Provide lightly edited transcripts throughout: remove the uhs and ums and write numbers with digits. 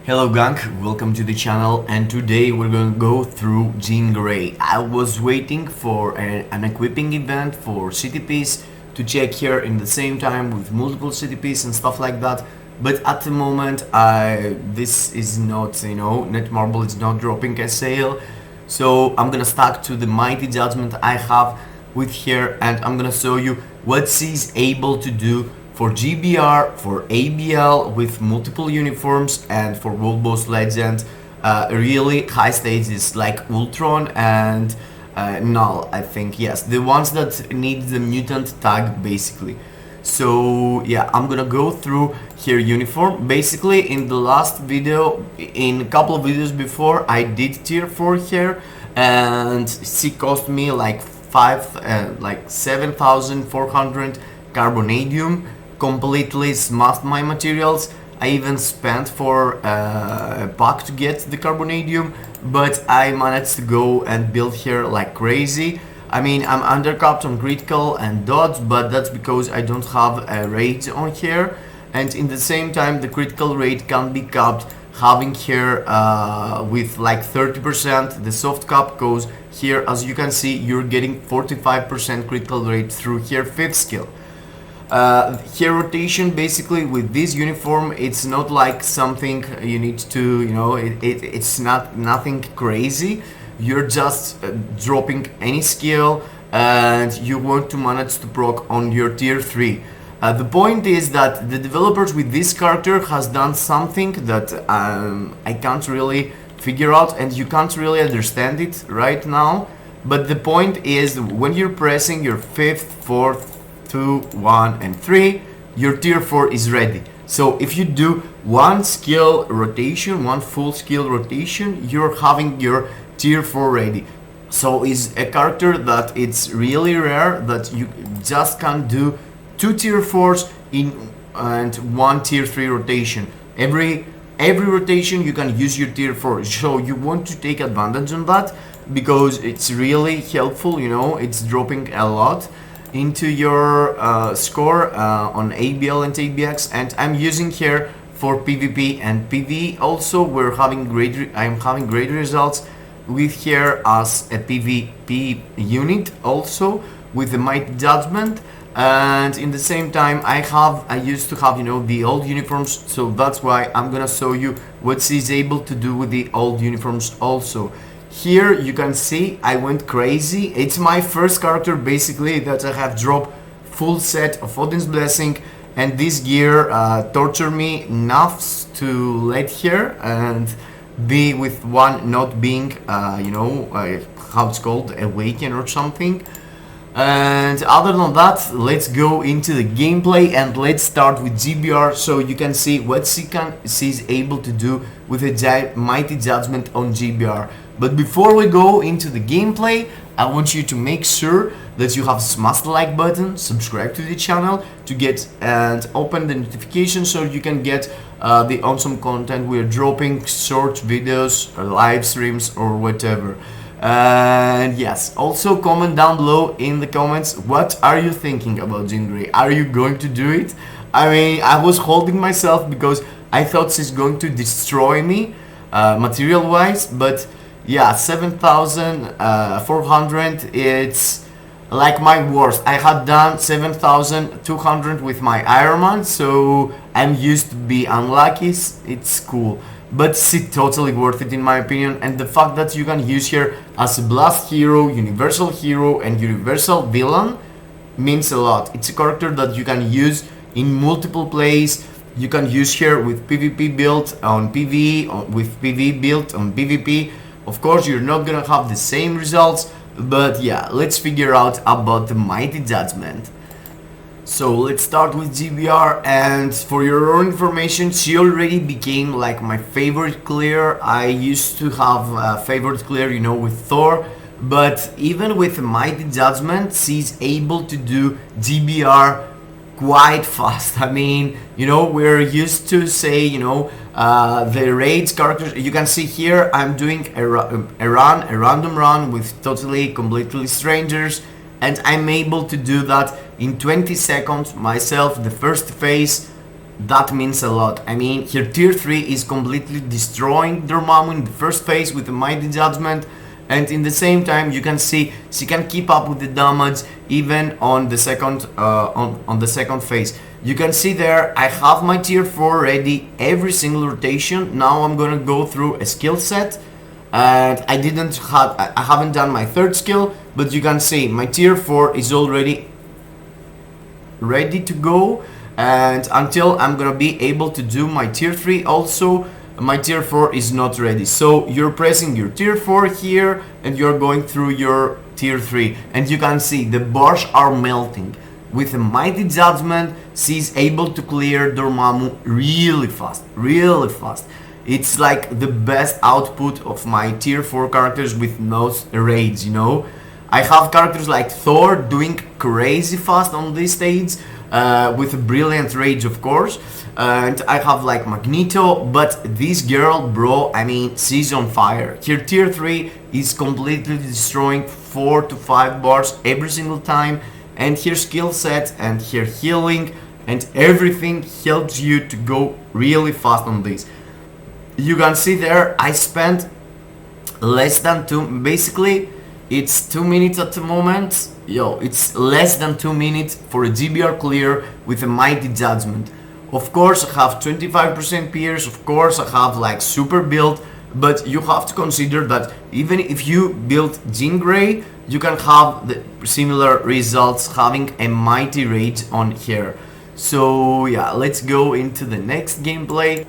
Hello gang, welcome to the channel, and today we're going to go through Jean Grey. I was waiting for an equipping event for CTPs to check here in the same time with multiple CTPs and stuff like that, but at the moment this is not, Netmarble is not dropping a sale, so I'm gonna stack to the mighty judgment I have with here, and I'm gonna show you what she's able to do for GBR, for ABL with multiple uniforms, and for World Boss Legend, really high stages like Ultron and Knull, I think, yes, the ones that need the mutant tag basically. So yeah, I'm gonna go through here uniform. Basically in the last video, in a couple of videos before, I did tier 4 here, and she cost me like 7,400 carbonadium. Completely smashed my materials. I even spent for a pack to get the carbonadium, but I managed to go and build here like crazy. I mean, I'm undercapped on critical and dodge, but that's because I don't have a rate on here, and in the same time the critical rate can be capped having here with like 30%. The soft cap goes here, as you can see, you're getting 45% critical rate through here 5th skill. Here rotation basically with this uniform, it's not like something you need to, it's not nothing crazy. You're just dropping any skill and you want to manage to proc on your tier 3. The point is that the developers with this character has done something that I can't really figure out, and you can't really understand it right now, but the point is when you're pressing your 5th, 4th, 2, 1 and 3, your tier 4 is ready. So if you do one skill rotation, one full skill rotation, you're having your tier 4 ready. So it's a character that it's really rare that you just can't do 2 tier 4s in and 1 tier 3 rotation. Every rotation you can use your tier 4, so you want to take advantage on that because it's really helpful, it's dropping a lot into your score on ABL and ABX, and I'm using here for PvP and PvE also. I'm having great results with here as a PvP unit also with the Mighty Judgment, and in the same time I used to have the old uniforms, so that's why I'm gonna show you what she's able to do with the old uniforms also. Here you can see I went crazy. It's my first character basically that I have dropped full set of Odin's Blessing, and this gear tortured me enough to let here and be with one not being how it's called, awaken or something. And other than that, let's go into the gameplay and let's start with GBR so you can see what she's able to do with a Mighty Judgment on GBR. But before we go into the gameplay, I want you to make sure that you have smashed the like button, subscribe to the channel to get and open the notifications so you can get the awesome content we're dropping, short videos or live streams or whatever. And yes, also comment down below in the comments, what are you thinking about Jean Grey? Are you going to do it? I mean, I was holding myself because I thought she's going to destroy me material wise, but yeah, 7,400, it's like my worst. I had done 7,200 with my Iron Man, so I'm used to be unlucky. It's cool, but it's totally worth it in my opinion. And the fact that you can use here as a blast hero, universal hero and universal villain means a lot. It's a character that you can use in multiple plays. You can use here with PvP build on PvE, with PvE build on PvP. Of course, you're not gonna have the same results, but yeah, let's figure out about the Mighty Judgment. So let's start with GBR, and for your own information, she already became like my favorite clear. I used to have a favorite clear, with Thor, but even with Mighty Judgment, she's able to do GBR quite fast. I mean, we're used to say, the raids characters. You can see here I'm doing a random run with completely strangers, and I'm able to do that in 20 seconds myself. The first phase that means a lot. I mean, her tier 3 is completely destroying Dormammu in the first phase with the Mighty Judgment, and in the same time you can see she can keep up with the damage even on the second on the second phase. You can see there I have my tier 4 ready every single rotation. Now I'm gonna go through a skill set, and I haven't done my third skill, but you can see my tier 4 is already ready to go, and until I'm gonna be able to do my tier 3 also, my tier 4 is not ready. So you're pressing your tier 4 here and you're going through your tier 3, and you can see the bars are melting. With a Mighty Judgment, she's able to clear Dormammu really fast, really fast. It's like the best output of my tier 4 characters with no raids, you know. I have characters like Thor doing crazy fast on this stage, with a brilliant rage of course, and I have like Magneto, but this girl, bro, I mean, she's on fire. Her tier 3 is completely destroying 4 to 5 bars every single time, and her skill set and her healing and everything helps you to go really fast on this. You can see there I spent less than 2, basically it's 2 minutes at the moment. Yo, it's less than 2 minutes for a GBR clear with a Mighty Judgment. Of course I have 25% pierce, of course I have like super build, but you have to consider that even if you build Jean Grey, you can have the similar results having a Mighty Rage on here. So yeah, let's go into the next gameplay.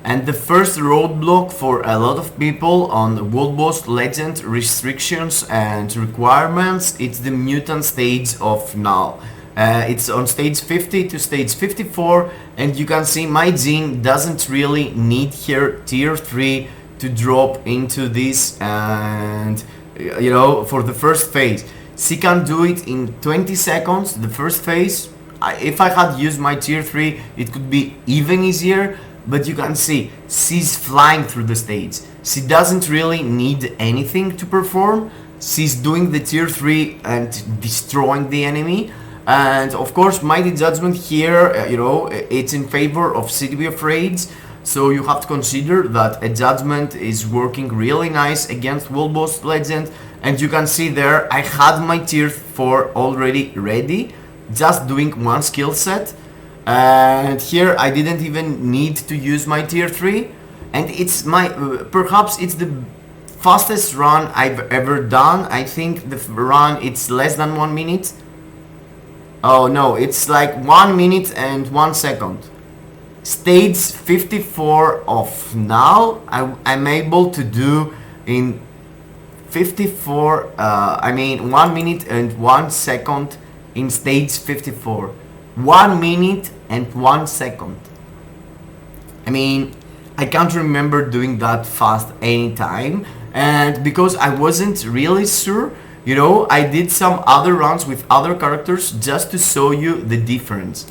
And the first roadblock for a lot of people on World Boss Legend restrictions and requirements, it's the mutant stage of Knull. It's on stage 50 to stage 54, and you can see my Jean doesn't really need her tier 3 to drop into this, and you know, for the first phase. She can do it in 20 seconds, the first phase. If I had used my tier 3, it could be even easier. But you can see she's flying through the stage. She doesn't really need anything to perform. She's doing the tier 3 and destroying the enemy. And of course Mighty Judgment here, you know, it's in favor of City of Raids. So you have to consider that a Judgment is working really nice against World Boss Legend. And you can see there I had my tier 4 already ready, just doing one skill set. And here I didn't even need to use my tier 3, and it's my perhaps it's the fastest run I've ever done. I think the run it's less than 1 minute. Oh no, it's like 1 minute and 1 second. Stage 54 of Knull I'm able to do in 54 I mean 1 minute and 1 second in stage 54. 1 minute and 1 second. I mean, I can't remember doing that fast anytime, and because I wasn't really sure, you know, I did some other runs with other characters just to show you the difference.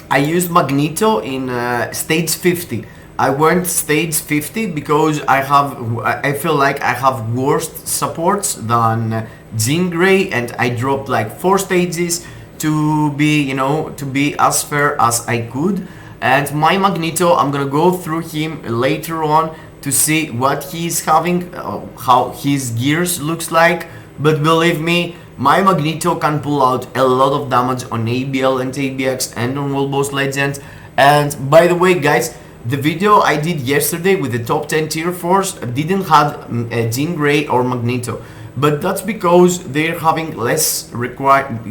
I used Magneto in stage 50. I went stage 50 because I feel like I have worse supports than Jean Grey, and I dropped like 4 stages to be, you know, to be as fair as I could. And my Magneto, I'm gonna go through him later on to see what he's having, how his gears looks like. But believe me, my Magneto can pull out a lot of damage on ABL and ABX and on World Boss Legend. And by the way guys, the video I did yesterday with the top 10 tier 4s didn't have Jean Grey or Magneto. But that's because they're having less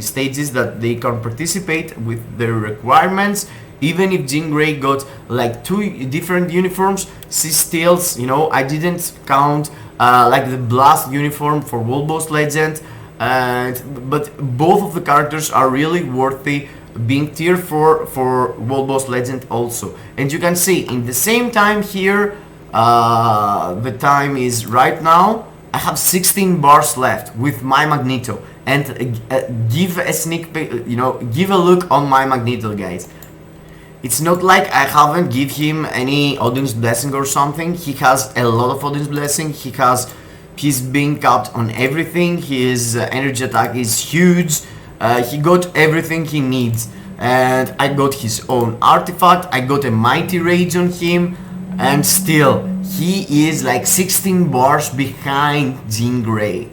stages that they can participate with their requirements. Even if Jean Grey got like 2 different uniforms, she still, you know, I didn't count like the Blast uniform for World Boss Legend. But both of the characters are really worthy being tier 4 for World Boss Legend also. And you can see in the same time here, the time is right now. I have 16 bars left with my Magneto, and give a sneak peek, you know, give a look on my Magneto guys. It's not like I haven't give him any Odin's Blessing or something. He has a lot of Odin's Blessing. He's being capped on everything. His energy attack is huge. He got everything he needs. and I got his own artifact. I got a mighty rage on him, and still he is like 16 bars behind Jean Grey.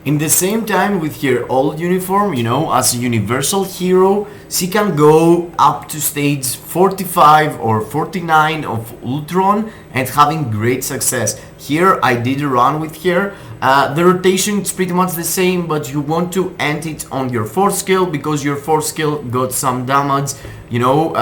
In the same time, with her old uniform, you know, as a universal hero, she can go up to stage 45 or 49 of Ultron and having great success. Here I did a run with her. The rotation is pretty much the same, but you want to end it on your 4th skill, because your 4th skill got some damage, you know,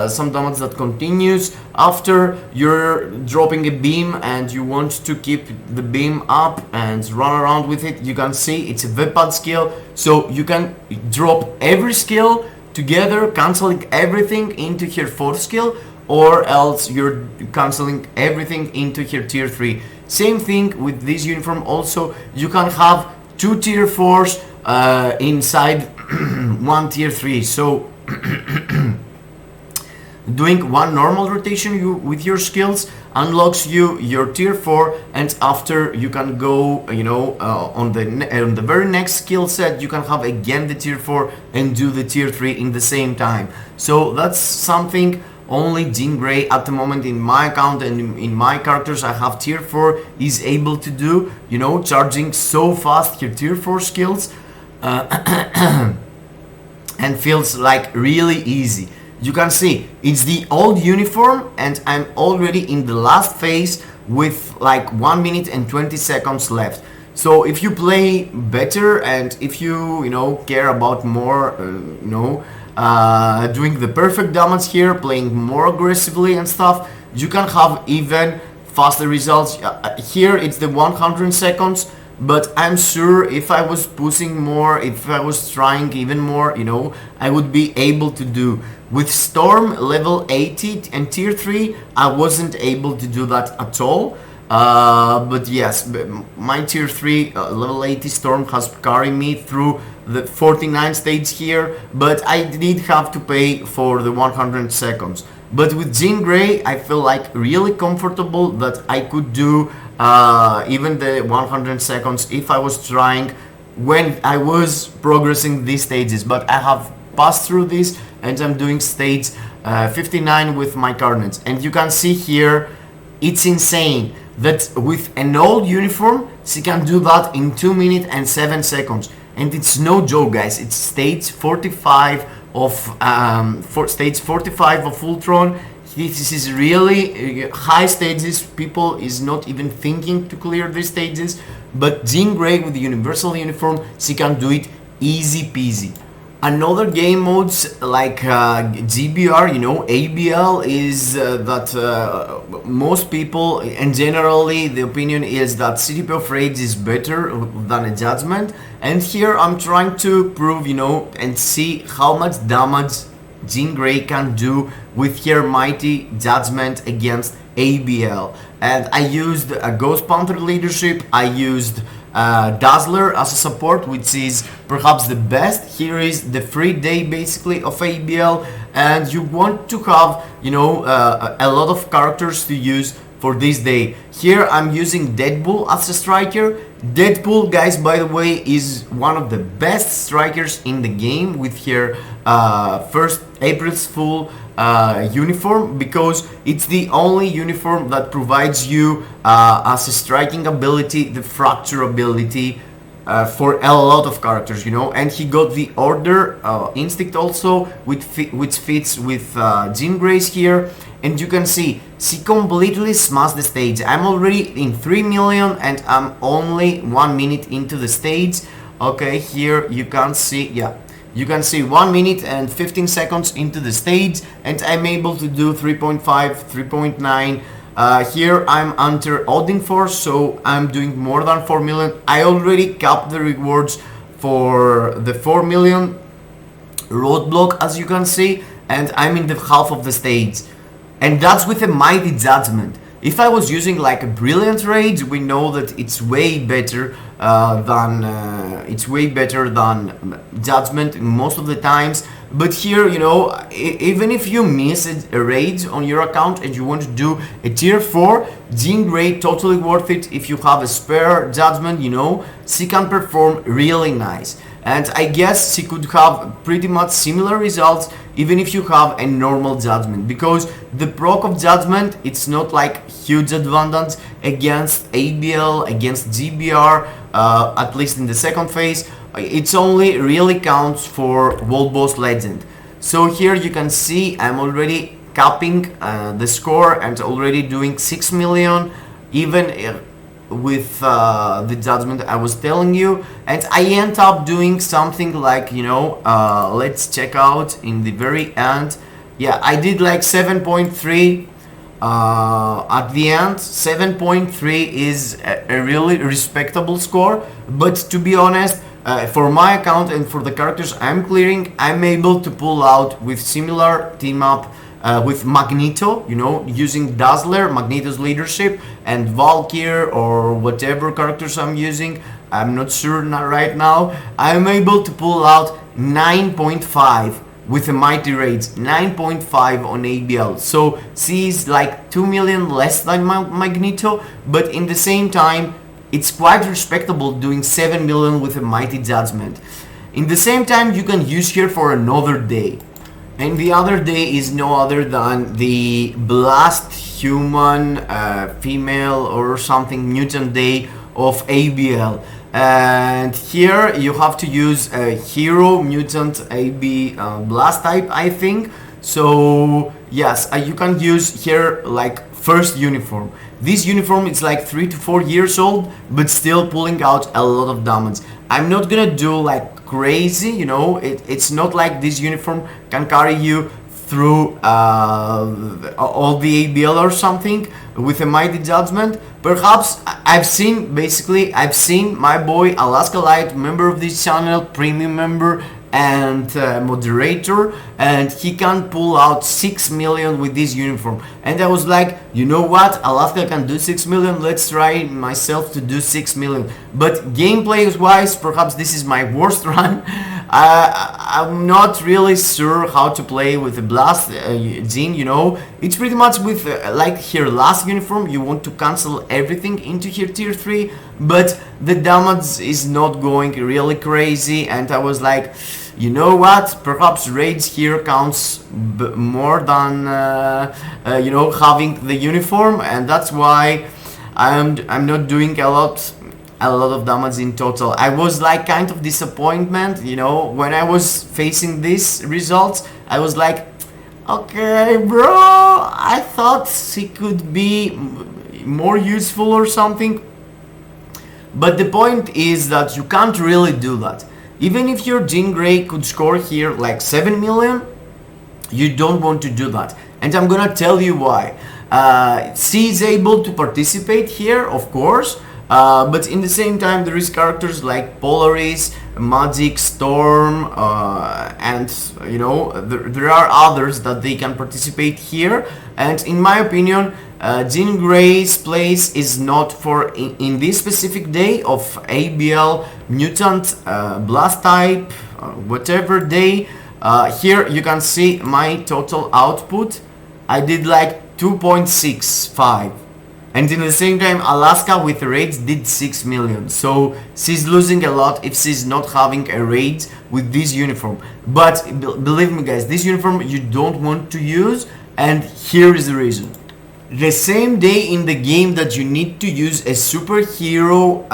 some damage that continues after you're dropping a beam, and you want to keep the beam up and run around with it. You can see it's a weapon skill, so you can drop every skill together, cancelling everything into her 4th skill, or else you're cancelling everything into her tier 3. Same thing with this uniform also. You can have 2 tier 4s inside 1 tier 3. So doing one normal rotation with your skills unlocks you your tier 4, and after you can go, you know, on the very next skill set you can have again the tier 4 and do the tier 3 in the same time. So that's something only Jean Grey at the moment in my account and in my characters I have tier 4 is able to do, you know, charging so fast her tier 4 skills and feels like really easy. You can see it's the old uniform, and I'm already in the last phase with like 1 minute and 20 seconds left. So if you play better, and if you know, care about more, you know, doing the perfect damage here, playing more aggressively and stuff, you can have even faster results. Here it's the 100 seconds, but I'm sure if I was pushing more, if I was trying even more, you know, I would be able to do. With Storm level 80 and tier 3, I wasn't able to do that at all. But yes, my tier 3 level 80 Storm has carried me through the 49 stage here, but I did have to pay for the 100 seconds. But with Jean Grey, I feel like really comfortable that I could do even the 100 seconds if I was trying when I was progressing these stages. But I have passed through this, and I'm doing stage 59 with my Carnage. And you can see here, it's insane that with an old uniform, she can do that in 2 minutes and 7 seconds. And it's no joke, guys. It's stage 45 of stage 45 of Ultron. This is really high stages. People is not even thinking to clear these stages. But Jean Grey with the universal uniform, she can do it easy peasy. Another game modes like GBR, you know, ABL is that most people, and generally the opinion is that CTP of Rage is better than a Judgment. And here I'm trying to prove, you know, and see how much damage Jean Grey can do with her mighty Judgment against ABL. And I used a Ghost Panther leadership, I used Dazzler as a support, which is perhaps the best. Here is the free day basically of ABL, and you want to have, you know, a lot of characters to use for this day. Here I'm using Deadpool as a striker. Deadpool, guys, by the way, is one of the best strikers in the game with her first April's Fool uniform, because it's the only uniform that provides you as a striking ability the fracture ability for a lot of characters, you know. And he got the Order Instinct also, which fits with Jean Grey's here. And you can see she completely smashed the stage. I'm already in 3 million and I'm only 1 minute into the stage. Okay, here you can see, yeah, you can see 1 minute and 15 seconds into the stage, and I'm able to do 3.5, 3.9. Here I'm under Odin Force, so I'm doing more than 4 million. I already capped the rewards for the 4 million roadblock, as you can see, and I'm in the half of the stage. And that's with a mighty Judgment. If I was using like a Brilliant Rage, we know that it's way better than Judgment most of the times. But here, you know, even if you miss a raid on your account and you want to do a tier 4, Jean Grey totally worth it if you have a spare judgment, you know. She can perform really nice. And I guess she could have pretty much similar results even if you have a normal judgment, because the proc of judgment, it's not like huge advantage against ABL, against GBR, at least in the second phase. It's only really counts for World Boss Legend. So here you can see I'm already capping the score and already doing 6 million, even with the judgment I was telling you, and I end up doing something like, you know, let's check out in the very end. Yeah, I did like 7.3 at the end. 7.3 is a really respectable score, but to be honest, for my account and for the characters I'm clearing, I'm able to pull out with similar team up with Magneto, you know, using Dazzler, Magneto's leadership, and Valkyr or whatever characters I'm using, I'm not sure right now, I'm able to pull out 9.5 with a mighty raids, 9.5 on ABL. So she's like 2 million less than Magneto, but in the same time, it's quite respectable doing 7 million with a mighty judgment. In the same time, you can use here for another day. And the other day is no other than the Blast Human Female or something Mutant Day of ABL. And here you have to use a Hero Mutant AB Blast type, I think. So yes, you can use here like first uniform. This uniform is like 3 to 4 years old, but still pulling out a lot of damage. I'm not gonna do like crazy, you know, it's not like this uniform can carry you through all the ABL or something with a mighty judgment. Perhaps I've seen my boy Alaska Light, member of this channel, premium member and moderator, and he can pull out 6 million with this uniform, and I was like, you know what, Alaska can do 6 million, let's try myself to do 6 million. But gameplay wise, perhaps this is my worst run. I'm not really sure how to play with the Blast Jean, you know. It's pretty much with like here last uniform, you want to cancel everything into here tier 3, but the damage is not going really crazy, and I was like, you know what, perhaps raids here counts more than you know, having the uniform, and that's why I'm not doing a lot of damage in total. I was like kind of disappointment, you know, when I was facing these results. I was like, okay bro, I thought she could be more useful or something, but the point is that you can't really do that. Even if your Jean Grey could score here like 7 million, you don't want to do that. And I'm gonna tell you why. She is able to participate here, of course, but in the same time there is characters like Polaris, Magic, Storm, and you know, there are others that they can participate here. And in my opinion, Jean Grey's place is not for in this specific day of ABL Mutant Blast type, whatever day. Here you can see my total output. I did like 2.65, and in the same time Alaska with the raids did 6 million. So she's losing a lot if she's not having a raid with this uniform. But believe me guys, this uniform you don't want to use, and here is the reason. The same day in the game that you need to use a superhero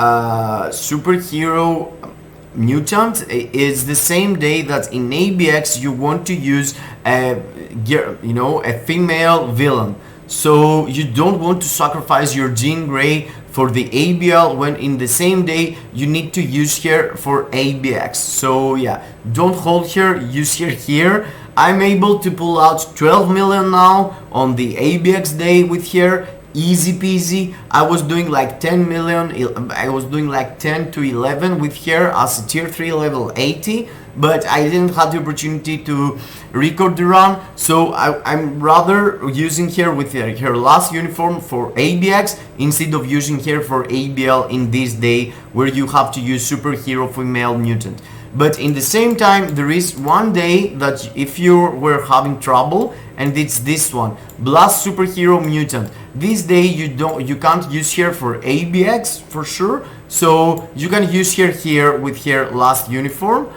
mutant is the same day that in ABX you want to use a, you know, a female villain. So you don't want to sacrifice your Jean Grey for the ABL when in the same day you need to use her for ABX. So yeah, don't hold her, use her here. I'm able to pull out 12 million now on the ABX day with her. easy peasy. I was doing like 10 million, I was doing like 10 to 11 with her as a tier 3 level 80, but I didn't have the opportunity to record the run, so I'm rather using her with her last uniform for ABX instead of using her for ABL in this day where you have to use superhero female mutant. But in the same time, there is one day that if you were having trouble, and it's this one, Blast Superhero Mutant. This day you can't use her for ABX for sure, so you can use her here with her last uniform,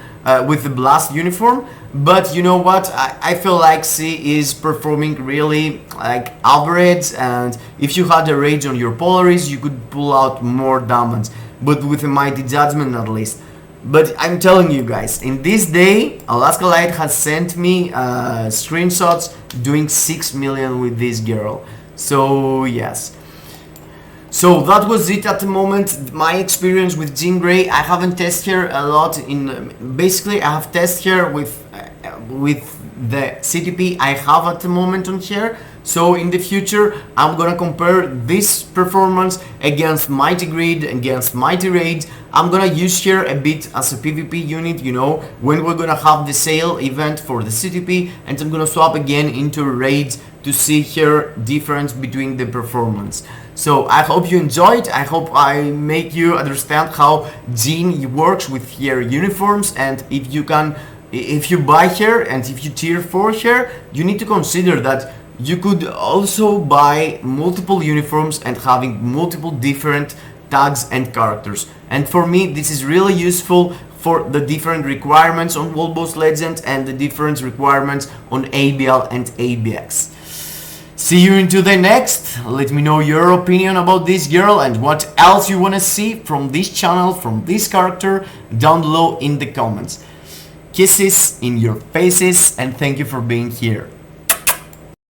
with the Blast uniform. But you know what? I feel like she is performing really like average, and if you had a rage on your Polaris, you could pull out more damage. But with a Mighty Judgment at least. But I'm telling you guys, in this day, Alaska Light has sent me screenshots doing 6 million with this girl. So yes. So that was it at the moment, my experience with Jean Grey. I haven't tested her a lot basically I have tested her with the CTP I have at the moment on here. So in the future, I'm gonna compare this performance against Mighty Grid, against Mighty Raids. I'm gonna use here a bit as a PvP unit, you know, when we're gonna have the sale event for the CTP, and I'm gonna swap again into Raids to see here difference between the performance. So I hope you enjoyed. I hope I make you understand how Jean works with her uniforms, and if you buy her and if you tier 4 her, you need to consider that you could also buy multiple uniforms and having multiple different tags and characters. And for me, this is really useful for the different requirements on World Boss Legend and the different requirements on ABL and ABX. See you into the next. Let me know your opinion about this girl and what else you wanna see from this channel, from this character, down below in the comments. Kisses in your faces, and thank you for being here.